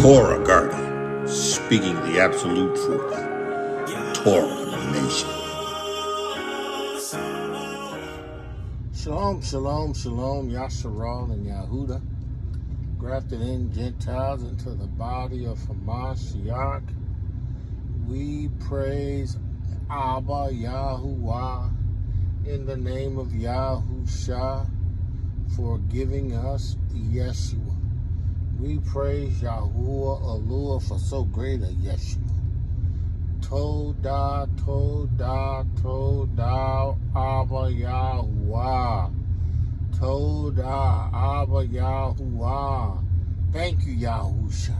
ToRaH Guardian, speaking the absolute truth. ToRaH Nation. Shalom, shalom, shalom, Yashar and Yahudah, grafted in Gentiles into the body of HaMashiach. We praise Abba Yahuwah in the name of Yahusha for giving us Yeshua. We praise Yahuwah Alua for so great a Yeshua. ToRaH, ToRaH, ToRaH, Abba Yahuwah. ToRaH, Abba Yahuwah. Thank you, Yahusha,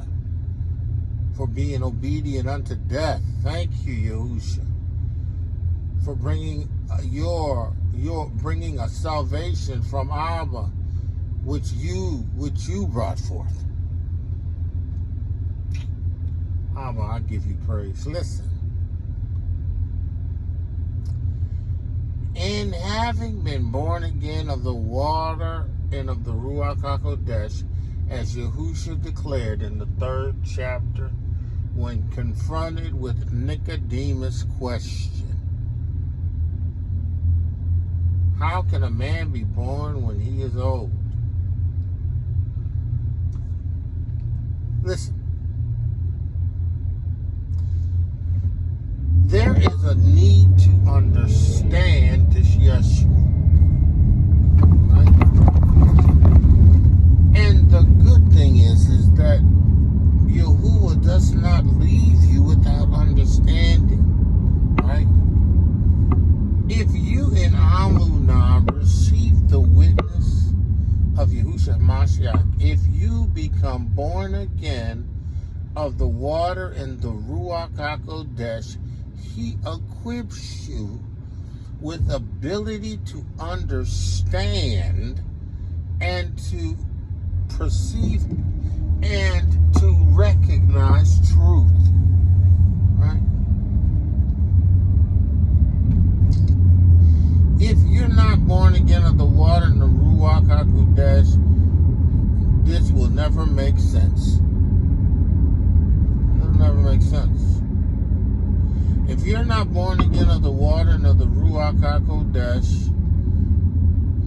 for being obedient unto death. Thank you, Yahusha, for bringing bringing a salvation from Abba, which you brought forth. Abba, I give you praise. Listen. In having been born again of the water and of the Ruach HaKodesh, as Yahusha declared in the 3rd chapter, when confronted with Nicodemus' question, how can a man be born when he is old? Listen. There is a need to understand this Yeshua, right? And the good thing is that Yahuwah does not leave you without understanding, right? If you in Amunah receive the witness of Yahusha Mashiach, if you become born again of the water and the Ruach HaKodesh, He equips you with ability to understand and to perceive and to recognize truth, right? If you're not born again of the water and the Ruach HaKodesh, this will never make sense. It'll never make sense. If you're not born again of the water and of the Ruach HaKodesh,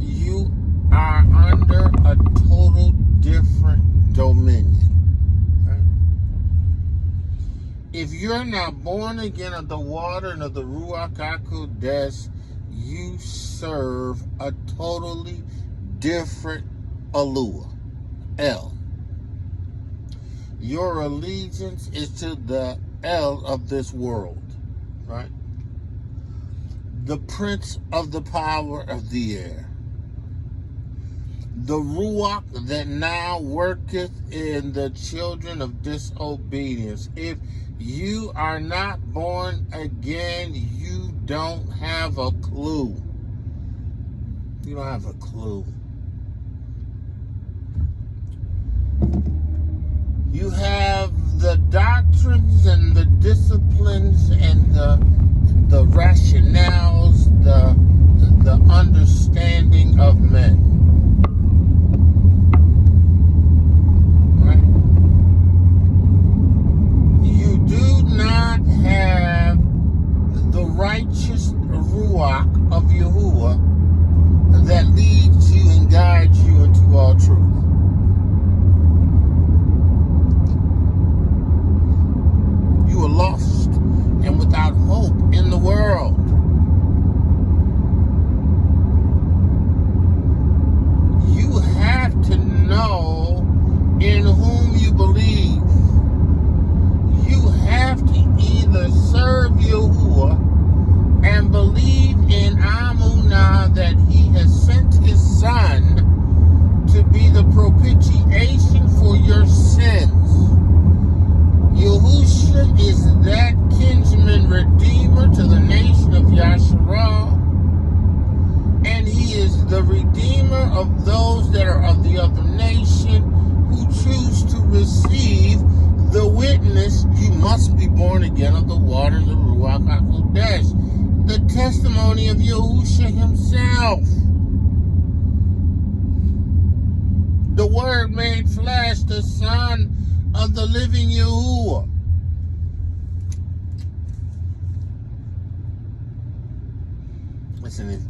you are under a total different dominion. Right? If you're not born again of the water and of the Ruach HaKodesh, you serve a totally different Alua, El. Your allegiance is to the El of this world. Right? The prince of the power of the air. The Ruach that now worketh in the children of disobedience. If you are not born again, you don't have a clue. You don't have a clue. You have the doctrines and the disciplines and the rationales, the understanding of men. Right? You do not have the righteous Ruach of Yahuwah that leads you and guides you into all truth. You are lost and without hope in the world. You have to know in whom you believe. You have to either serve Yahuwah and believe in Amunah that He has sent His Son to be the propitiation for your sins. Yahusha is that kinsman redeemer to the nation of Yashar, and He is the redeemer of those that are of the other nation who choose to receive the witness. You must be born again of the waters of Ruach HaKodesh, the testimony of Yahusha Himself. The word Word made flesh, the Son of the living Yahuwah. Listen,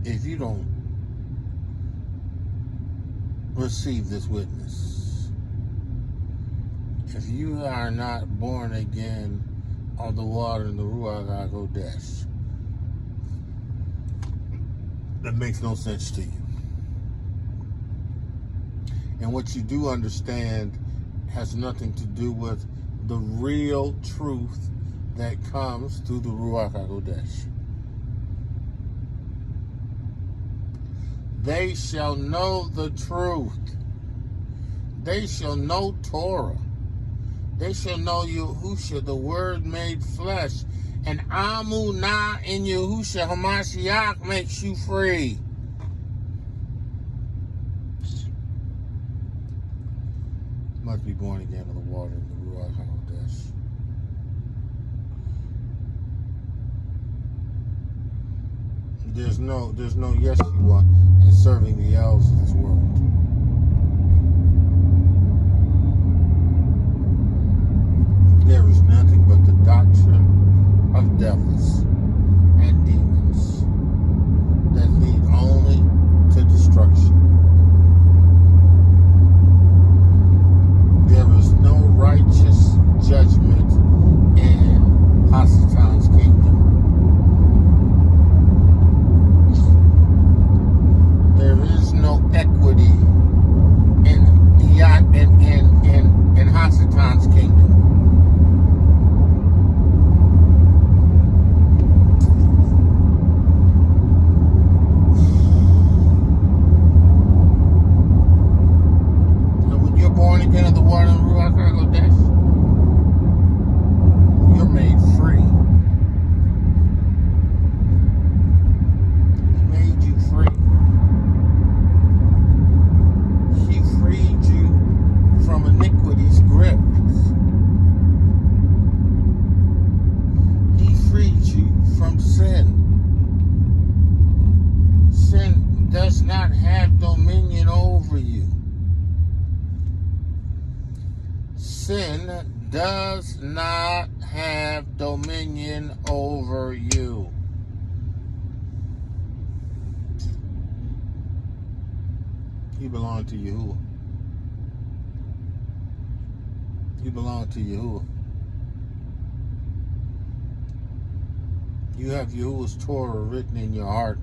if you don't receive this witness, if you are not born again of the water and the RUACH, that makes no sense to you. And what you do understand has nothing to do with the real truth that comes through the RUACH. They shall know the truth. They shall know ToRaH. They shall know Yahusha, the Word made flesh. And Amunah in Yahusha HaMashiach makes you free. Must be born again of the water and the RUACH. There's no Yeshua in serving the elves of this world. There is nothing but the doctrine of devils and demons that lead only to destruction. There is no righteous judgment in Hasatan's kingdom. There is no equity in Hasatan's kingdom. And when you're born again of the water and RUACH, you're made free. He made you free. He freed you from iniquity's grip. He freed you from sin. Sin does not have dominion over you. Sin does not have dominion over you. You belong to Yahuwah. You belong to Yahuwah. You have Yahuwah's ToRaH written in your heart.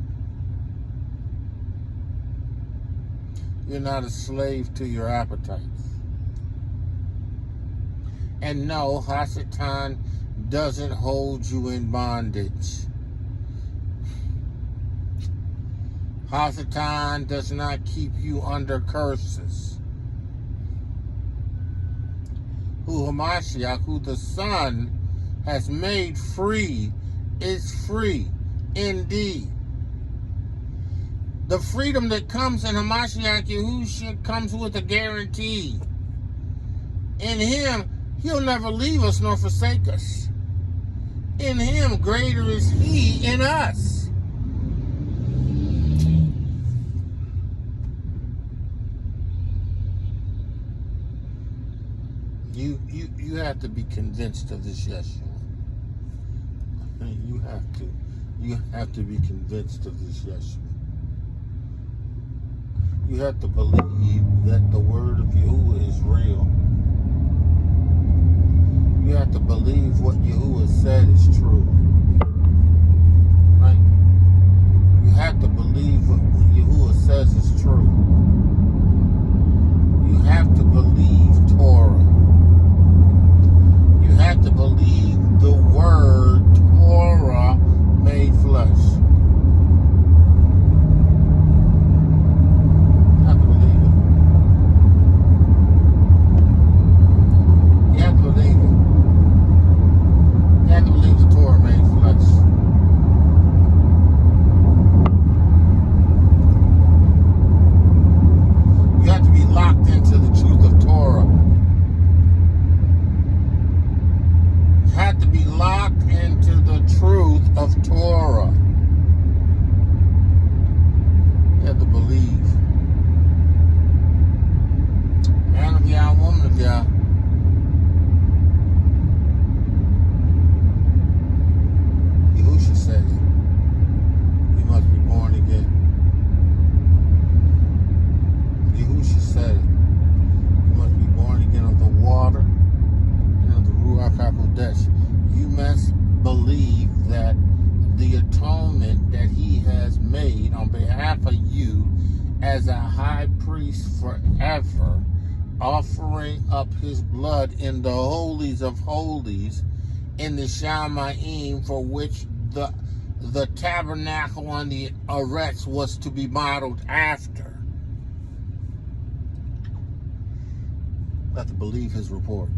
You're not a slave to your appetites. And no, Hasatan doesn't hold you in bondage. Hasatan does not keep you under curses. Who Hamashiach, who the Son has made free, is free indeed. The freedom that comes in Hamashiach Yahusha comes with a guarantee. In Him, He'll never leave us nor forsake us. In Him, greater is He in us. You have to be convinced of this Yeshua. You have to be convinced of this Yeshua. You have to believe that the word of Yahuwah is real. You have to believe what Yahuwah said is true. Right? You have to believe what Yahuwah says is true. You have to believe ToRaH. You have to believe the word ToRaH made flesh. You have to believe it. as a high priest forever, offering up his blood in the holies of holies, in the Shamayim, for which the tabernacle on the RUACH was to be modeled after. You have to believe his report.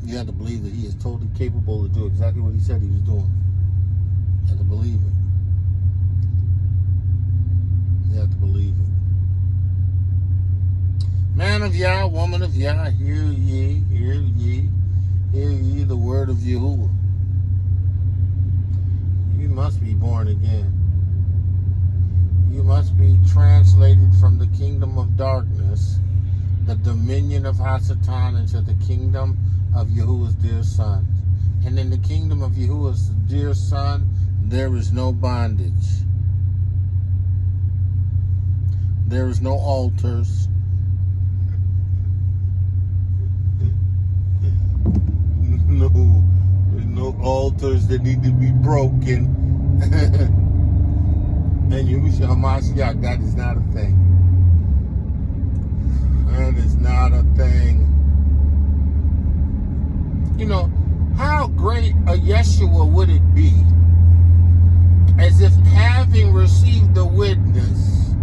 You have to believe that he is totally capable to do exactly what he said he was doing. You have to believe it. You have to believe it. Man of Yah, woman of Yah, hear ye, hear ye, hear ye the word of Yahuwah. You must be born again. You must be translated from the kingdom of darkness, the dominion of Hasatan, into the kingdom of Yahuwah's dear Son. And in the kingdom of Yahuwah's dear Son, there is no bondage. There is no altars. There's no altars that need to be broken. And Yahusha HaMashiach, that is not a thing. That is not a thing. You know, how great a Yeshua would it be, as if having received the witness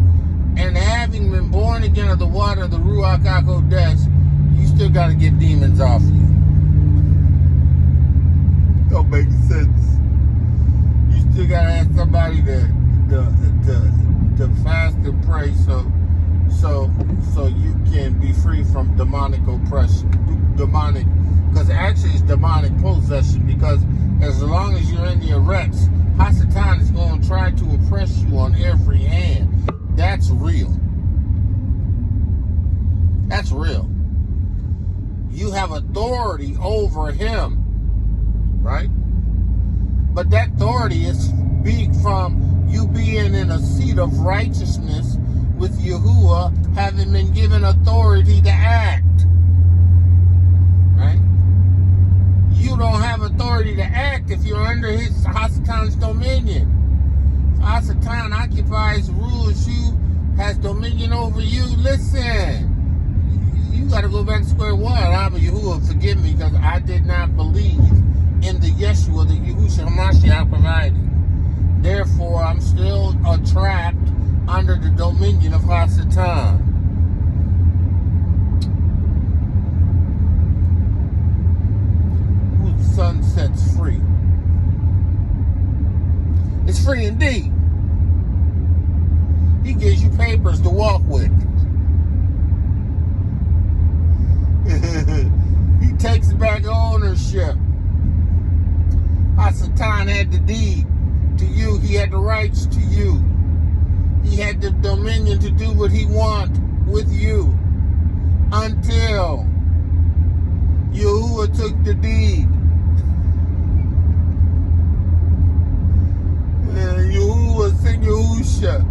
and having been born again of the water of the RUACH HaKodesh, you still got to get demons off you. Don't make sense. You still got to have somebody to fast and pray so you can be free from demonic oppression. Because actually it's demonic possession, because as long as you're in the RUACH, Hasatan is going to try to oppress you on every hand. That's real. That's real. You have authority over him, right? But that authority is speak from you being in a seat of righteousness with Yahuwah, having been given authority to act, right? You don't have authority to act if you're under his Hasatan's dominion. If Hasatan occupies, rules you, has dominion over you, listen, you got to go back to square one. Abba Yahuwah, forgive me, because I did not believe in the Yeshua that Yahusha HaMashiach provided. Therefore, I'm still trapped under the dominion of Hasatan. Who the Son sets free. It's free indeed. He gives you papers to walk with. He takes back ownership. Hasatan had the deed to you. He had the rights to you. He had the dominion to do what he wants with you until Yahuwah took the deed. And Yahuwah sent Yahusha.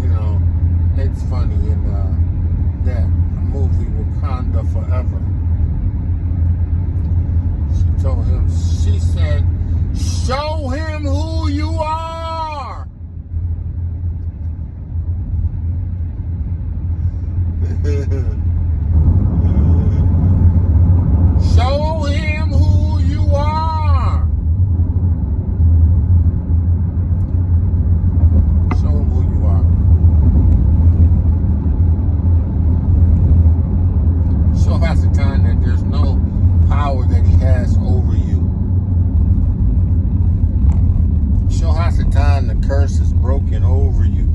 You know, it's funny in that movie Wakanda Forever. Told him, she said, show him who you are. Show him who you are. Show him who you are. Show Hasatan that there's no power that he has over you. Show Hasatan the curse is broken over you.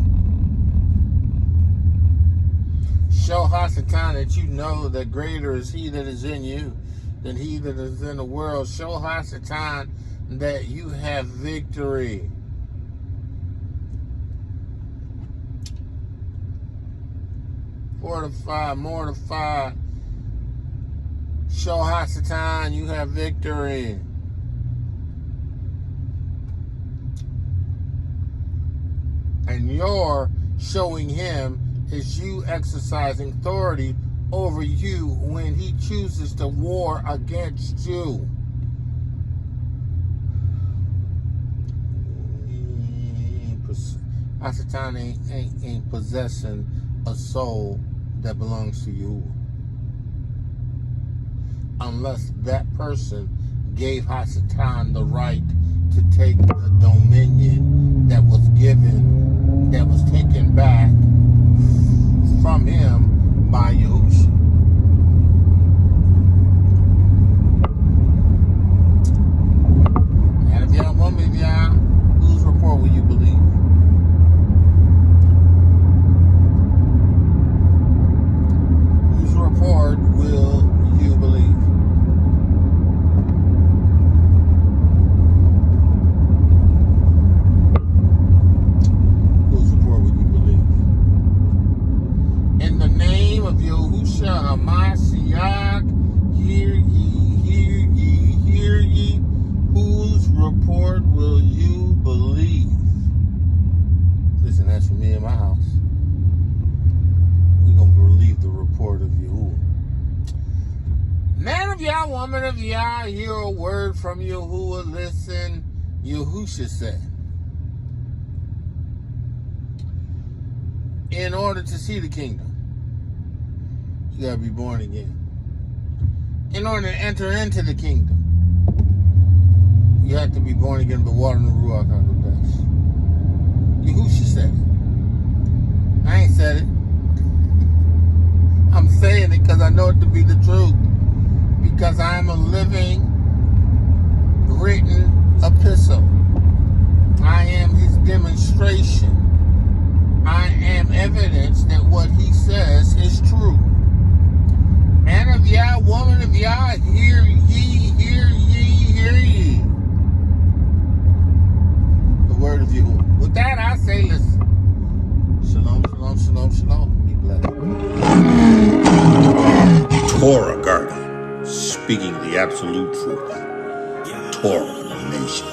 Show Hasatan that you know that greater is he that is in you than he that is in the world. Show Hasatan that you have victory. Fortify, mortify. Show Hasatan you have victory. And you're showing him is you exercising authority over you when he chooses to war against you. Hasatan ain't possessing a soul that belongs to you, unless that person gave Hasatan the right to take the dominion that was given, that was taken back from him by Yahusha. And if y'all want me, y'all, whose report will you believe? Whose report will you believe? Whose report will you believe? In the name of Yahusha HaMashiach, hear ye, hear ye, hear ye. Whose report will you believe? Listen, that's for me in my house. We're going to believe the report of Yahuwah. Man of Yah, woman of Yah, hear a word from Yahuwah. Listen, Yahusha said, in order to see the kingdom, you got to be born again. In order to enter into the kingdom, you have to be born again of the water and the RUACH HaKodesh. Yahusha said it. I ain't said it. I'm saying it because I know it to be the truth. Because I'm a living, written epistle. I am his demonstration. I am evidence that what he says is true. Man of Yah, woman of Yah, hear ye, hear ye, hear ye. The word of Yahuwah. With that, I say, listen. Shalom, shalom, shalom, shalom. Be blessed. ToRaH Garden, speaking the absolute truth. ToRaH Nation.